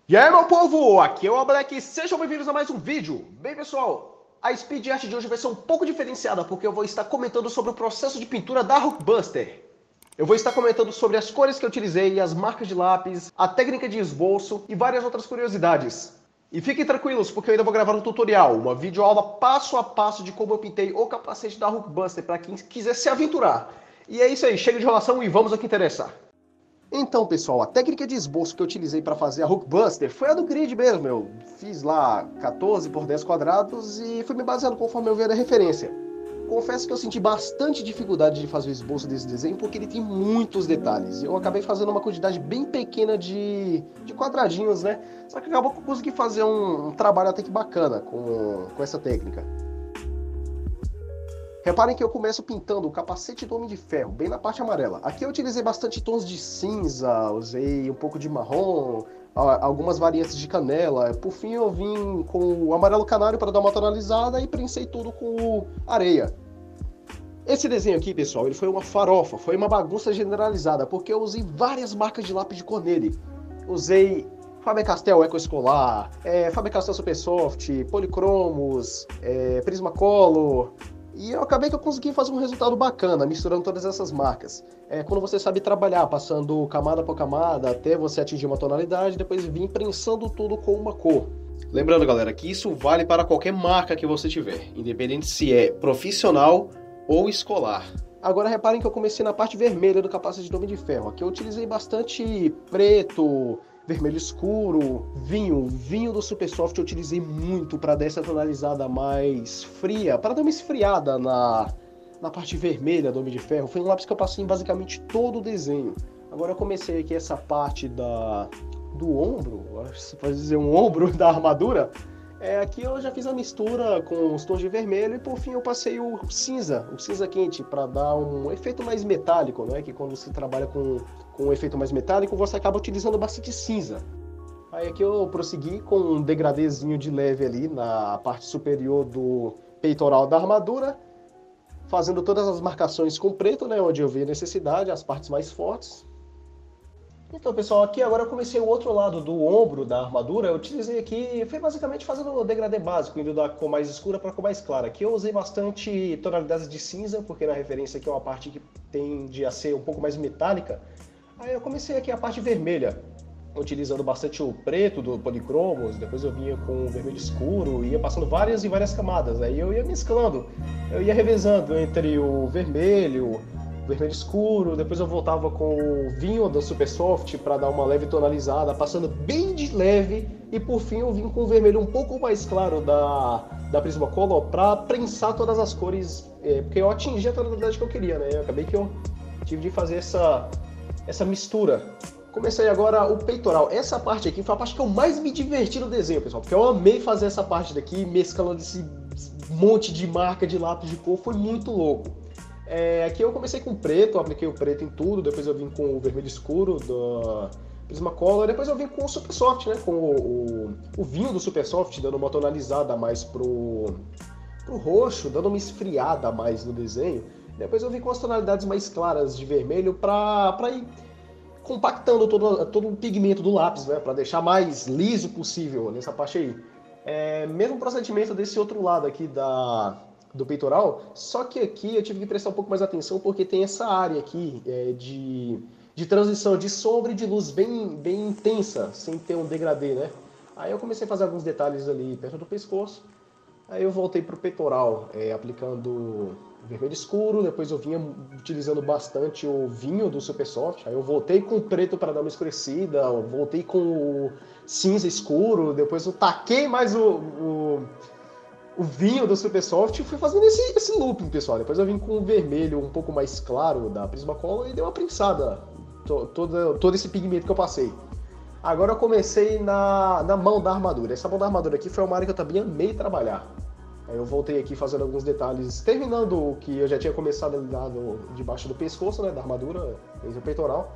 E aí, meu povo, aqui é o Black, sejam bem-vindos a mais um vídeo. Bem, pessoal, a speed art de hoje vai ser um pouco diferenciada, porque eu vou estar comentando sobre o processo de pintura da Hulkbuster. Eu vou estar comentando sobre as cores que eu utilizei, as marcas de lápis, a técnica de esboço e várias outras curiosidades. E fiquem tranquilos, porque eu ainda vou gravar um tutorial, uma videoaula passo a passo de como eu pintei o capacete da Hulkbuster, para quem quiser se aventurar. E é isso aí, chega de enrolação e vamos ao que interessa. Então, pessoal, a técnica de esboço que eu utilizei para fazer a Hulkbuster foi a do grid mesmo. Eu fiz lá 14 por 10 quadrados e fui me baseando conforme eu vi a referência. Confesso que eu senti bastante dificuldade de fazer o esboço desse desenho porque ele tem muitos detalhes. Eu acabei fazendo uma quantidade bem pequena de quadradinhos, né? Só que acabou que eu consegui fazer um trabalho até que bacana com essa técnica. Reparem que eu começo pintando o capacete do Homem de Ferro, bem na parte amarela. Aqui eu utilizei bastante tons de cinza, usei um pouco de marrom, algumas variantes de canela. Por fim eu vim com o amarelo canário para dar uma tonalizada e prensei tudo com areia. Esse desenho aqui, pessoal, ele foi uma farofa, foi uma bagunça generalizada, porque eu usei várias marcas de lápis de cor nele. Usei Faber-Castell Ecoescolar, Faber-Castell Supersoft, Policromos, Prismacolor. E eu acabei que eu consegui fazer um resultado bacana, misturando todas essas marcas. Quando você sabe trabalhar, passando camada por camada, até você atingir uma tonalidade, depois vir prensando tudo com uma cor. Lembrando, galera, que isso vale para qualquer marca que você tiver, independente se é profissional ou escolar. Agora reparem que eu comecei na parte vermelha do capacete de Homem de Ferro. Aqui eu utilizei bastante preto, vermelho escuro, vinho do Supersoft eu utilizei muito para dar essa tonalizada mais fria, para dar uma esfriada na parte vermelha do Homem de Ferro. Foi um lápis que eu passei em basicamente todo o desenho. Agora eu comecei aqui essa parte do ombro, se pode dizer um ombro da armadura. Aqui eu já fiz a mistura com os tons de vermelho e por fim eu passei o cinza quente, para dar um efeito mais metálico, né? Que quando você trabalha com um efeito mais metálico, você acaba utilizando bastante cinza. Aí aqui eu prossegui com um degradêzinho de leve ali na parte superior do peitoral da armadura, fazendo todas as marcações com preto, né? Onde eu vi a necessidade, as partes mais fortes. Então, pessoal, aqui agora eu comecei o outro lado do ombro da armadura. Eu utilizei aqui, foi basicamente fazendo o degradê básico, indo da cor mais escura para a cor mais clara. Aqui eu usei bastante tonalidades de cinza, porque na referência aqui é uma parte que tende a ser um pouco mais metálica. Aí eu comecei aqui a parte vermelha, utilizando bastante o preto do Policromos, depois eu vinha com o vermelho escuro, ia passando várias e várias camadas. Aí eu ia mesclando, eu ia revezando entre o vermelho escuro, depois eu voltava com o vinho da Supersoft para dar uma leve tonalizada, passando bem de leve, e por fim eu vim com o vermelho um pouco mais claro da Prismacolor para prensar todas as cores, porque eu atingi a tonalidade que eu queria, né? Eu acabei que eu tive de fazer essa mistura. Comecei agora o peitoral. Essa parte aqui foi a parte que eu mais me diverti no desenho, pessoal, porque eu amei fazer essa parte daqui, mesclando esse monte de marca de lápis de cor, foi muito louco. Aqui eu comecei com preto, apliquei o preto em tudo, depois eu vim com o vermelho escuro da Prismacolor, depois eu vim com o Supersoft, né, com o vinho do Supersoft, dando uma tonalizada mais pro roxo, dando uma esfriada mais no desenho. Depois eu vim com as tonalidades mais claras de vermelho para ir compactando todo o pigmento do lápis, né, para deixar mais liso possível nessa parte aí. Mesmo procedimento desse outro lado aqui do peitoral, só que aqui eu tive que prestar um pouco mais atenção porque tem essa área aqui de transição de sombra e de luz bem intensa, sem ter um degradê, né? Aí eu comecei a fazer alguns detalhes ali perto do pescoço, aí eu voltei pro peitoral, aplicando vermelho escuro, depois eu vinha utilizando bastante o vinho do Supersoft, aí eu voltei com o preto para dar uma escurecida, eu voltei com o cinza escuro, depois eu taquei mais o vinho do Supersoft e fui fazendo esse looping, pessoal. Depois eu vim com o vermelho um pouco mais claro da Prismacolor e dei uma prensada, todo esse pigmento que eu passei. Agora eu comecei na mão da armadura. Essa mão da armadura aqui foi uma área que eu também amei trabalhar. Aí eu voltei aqui fazendo alguns detalhes, terminando o que eu já tinha começado ali debaixo do pescoço, né, da armadura, fez o peitoral.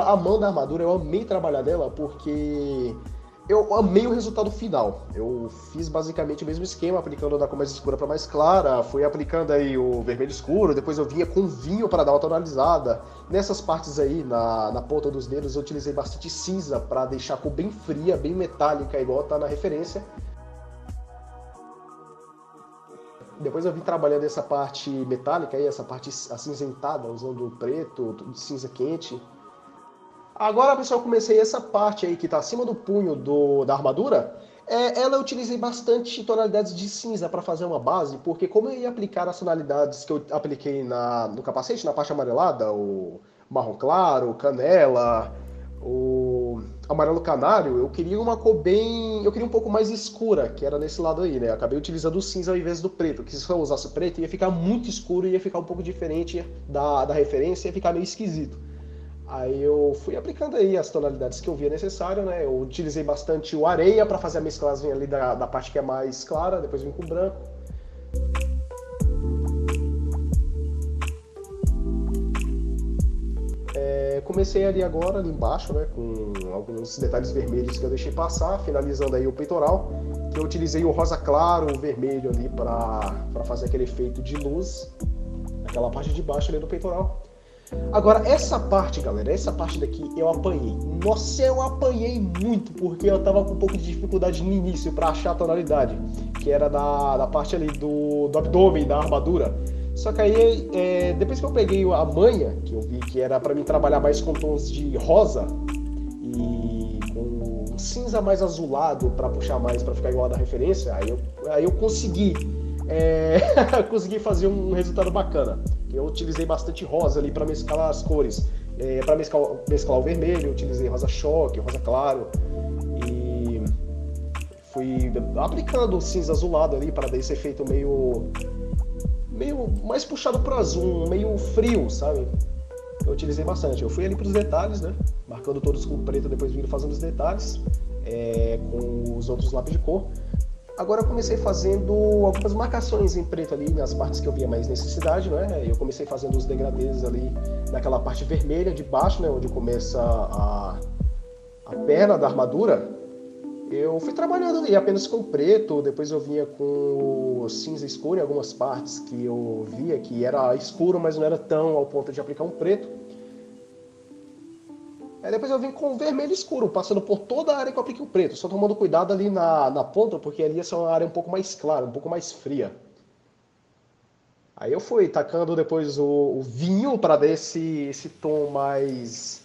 A mão da armadura eu amei trabalhar dela porque Eu amei o resultado final. Eu fiz basicamente o mesmo esquema, aplicando da cor mais escura para mais clara, fui aplicando aí o vermelho escuro, depois eu vinha com vinho para dar uma tonalizada. Nessas partes aí, na ponta dos dedos, eu utilizei bastante cinza para deixar a cor bem fria, bem metálica, igual tá na referência. Depois eu vim trabalhando essa parte metálica aí, essa parte acinzentada, usando o preto, cinza quente. Agora, pessoal, eu comecei essa parte aí que está acima do punho da armadura. Ela eu utilizei bastante tonalidades de cinza para fazer uma base, porque como eu ia aplicar as tonalidades que eu apliquei no capacete, na parte amarelada, o marrom claro, o canela, o amarelo canário, eu queria uma cor bem... Eu queria um pouco mais escura, que era nesse lado aí, né? Eu acabei utilizando o cinza ao invés do preto, que se eu usasse preto ia ficar muito escuro e ia ficar um pouco diferente da referência, ia ficar meio esquisito. Aí eu fui aplicando aí as tonalidades que eu via necessário, né? Eu utilizei bastante o areia para fazer a mesclagem ali da parte que é mais clara, depois vim com o branco. Comecei ali agora, ali embaixo, né? Com alguns detalhes vermelhos que eu deixei passar, finalizando aí o peitoral, que eu utilizei o rosa claro, o vermelho ali para fazer aquele efeito de luz, naquela parte de baixo ali do peitoral. Agora, essa parte, galera, essa parte daqui eu apanhei. Nossa, eu apanhei muito, porque eu tava com um pouco de dificuldade no início para achar a tonalidade, que era da parte ali do abdômen, da armadura. Só que aí, depois que eu peguei a manha, que eu vi que era para mim trabalhar mais com tons de rosa e com um cinza mais azulado para puxar mais, para ficar igual a da referência, aí eu consegui, consegui fazer um resultado bacana. Eu utilizei bastante rosa ali para mesclar as cores, para mesclar o vermelho, eu utilizei rosa choque, rosa claro e fui aplicando o cinza azulado ali para dar esse efeito meio mais puxado pro azul, meio frio, sabe? Eu utilizei bastante. Eu fui ali pros detalhes, né? Marcando todos com preto, depois vindo fazendo os detalhes com os outros lápis de cor. Agora eu comecei fazendo algumas marcações em preto ali nas partes que eu via mais necessidade, né? Eu comecei fazendo os degradês ali naquela parte vermelha de baixo, né? Onde começa a perna da armadura. Eu fui trabalhando ali apenas com preto, depois eu vinha com cinza escuro em algumas partes que eu via que era escuro, mas não era tão ao ponto de aplicar um preto. Aí depois eu vim com vermelho escuro, passando por toda a área que eu apliquei o preto, só tomando cuidado ali na ponta, porque ali essa é uma área um pouco mais clara, um pouco mais fria. Aí eu fui tacando depois o vinho para dar esse tom mais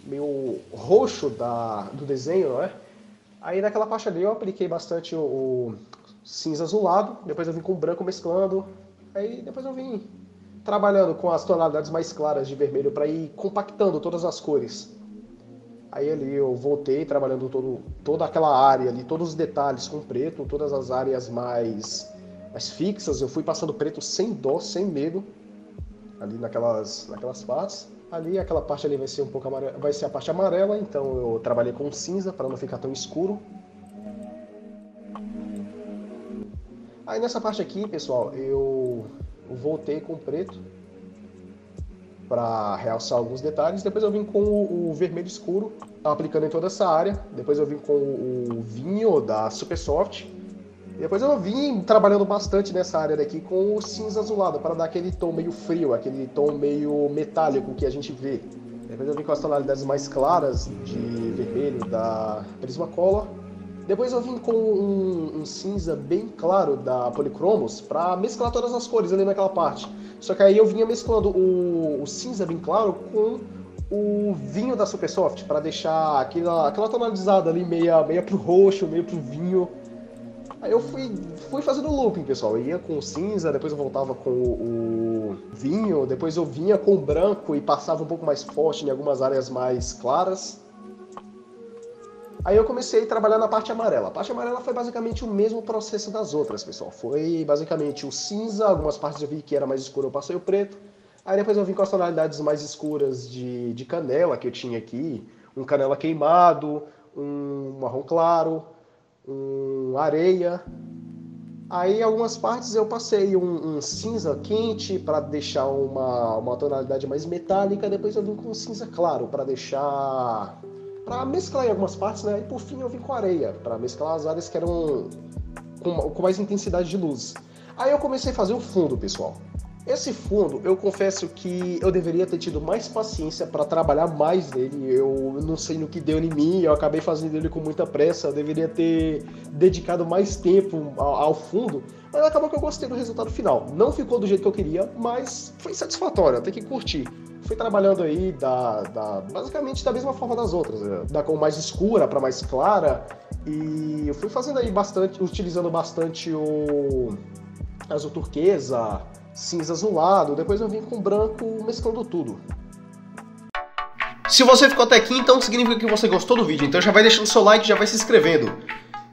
meio roxo do desenho, não é? Aí naquela parte ali eu apliquei bastante o cinza azulado, depois eu vim com o branco mesclando, aí depois eu vim trabalhando com as tonalidades mais claras de vermelho para ir compactando todas as cores. Aí ali eu voltei trabalhando toda aquela área ali, todos os detalhes com preto, todas as áreas mais fixas, eu fui passando preto sem dó, sem medo, ali naquelas partes. Ali aquela parte ali vai ser um pouco amarela, vai ser a parte amarela, então eu trabalhei com cinza para não ficar tão escuro. Aí nessa parte aqui, pessoal, eu voltei com preto para realçar alguns detalhes. Depois eu vim com o vermelho escuro, aplicando em toda essa área. Depois eu vim com o vinho da Super Soft. Depois eu vim trabalhando bastante nessa área daqui com o cinza azulado, para dar aquele tom meio frio, aquele tom meio metálico que a gente vê. Depois eu vim com as tonalidades mais claras de vermelho da Prismacolor. Depois eu vim com um cinza bem claro da Polychromos para mesclar todas as cores ali naquela parte. Só que aí eu vinha mesclando o cinza bem claro com o vinho da Super Soft para deixar aquela tonalizada ali meia pro roxo, meio pro vinho. Aí eu fui fazendo looping, pessoal. Eu ia com o cinza, depois eu voltava com o vinho, depois eu vinha com o branco e passava um pouco mais forte em algumas áreas mais claras. Aí eu comecei a trabalhar na parte amarela. A parte amarela foi basicamente o mesmo processo das outras, pessoal. Foi basicamente o cinza, algumas partes eu vi que era mais escuro, eu passei o preto. Aí depois eu vim com as tonalidades mais escuras de canela que eu tinha aqui. Um canela queimado, um marrom claro, areia. Aí algumas partes eu passei um cinza quente para deixar uma tonalidade mais metálica, depois eu vim com cinza claro para deixar para mesclar em algumas partes, né? E por fim eu vim com areia, para mesclar as áreas que eram com mais intensidade de luz. Aí eu comecei a fazer o fundo, pessoal. Esse fundo, eu confesso que eu deveria ter tido mais paciência para trabalhar mais nele. Eu não sei no que deu em mim, eu acabei fazendo ele com muita pressa. Eu deveria ter dedicado mais tempo ao fundo, mas acabou que eu gostei do resultado final. Não ficou do jeito que eu queria, mas foi satisfatório, até que curti. Fui trabalhando aí basicamente da mesma forma das outras, né? Da cor mais escura para mais clara, e eu fui fazendo aí bastante, utilizando bastante o azul turquesa, cinza azulado, depois eu vim com branco mesclando tudo. Se você ficou até aqui, então significa que você gostou do vídeo, então já vai deixando seu like, já vai se inscrevendo.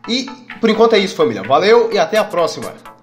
E por enquanto é isso, família. Valeu e até a próxima!